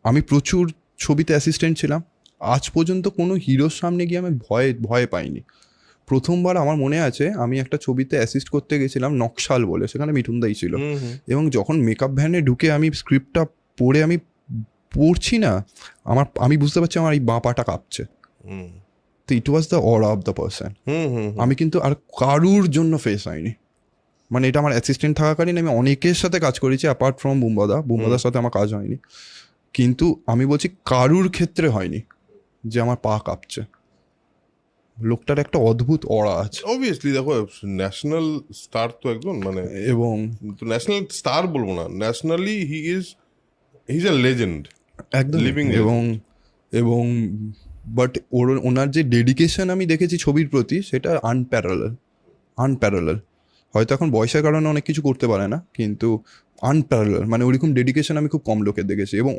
আমি প্রচুর ছবিতে অ্যাসিস্ট্যান্ট ছিলাম, আজ পর্যন্ত কোনো হিরোর সামনে গিয়ে আমি ভয় পাইনি। প্রথমবার আমার মনে আছে আমি একটা ছবিতে অ্যাসিস্ট করতে গেছিলাম, নকশাল বলে, সেখানে মিঠুনদাই ছিল। এবং যখন মেকআপ ভ্যানে ঢুকে আমি স্ক্রিপ্টটা পড়ে আমি পড়ছি না, আমি বুঝতে পারছি আমার এই বাঁ পাটা কাঁপছে। তো it was the aura of the person. আমি কিন্তু আর কারুর জন্য ফেস হয়নি, মানে এটা আমার অ্যাসিস্ট্যান্ট থাকাকালীন আমি অনেকের সাথে কাজ করেছি অ্যাপার্ট ফ্রম বুম্বাদার সাথে আমার কাজ হয়নি, কিন্তু আমি বলছি কারুর ক্ষেত্রে হয়নি যে আমার পা কাঁপছে। লোকটার একটা অদ্ভুত অরা আছে। অবভিয়াসলি দেখো, ন্যাশনাল স্টার তো একজন, মানে এবং ন্যাশনাল স্টার বলবো না, nationally he is a legend, একদম লিভিং এবং বাট ওনার যে ডেডিকেশন আমি দেখেছি ছবির প্রতি, সেটা আনপ্যারালাল। হয়তো এখন বয়সের কারণে অনেক কিছু করতে পারে না, কিন্তু আনপ্যারালাল, মানে ওরকম ডেডিকেশন আমি খুব কম লোকের দেখেছি। এবং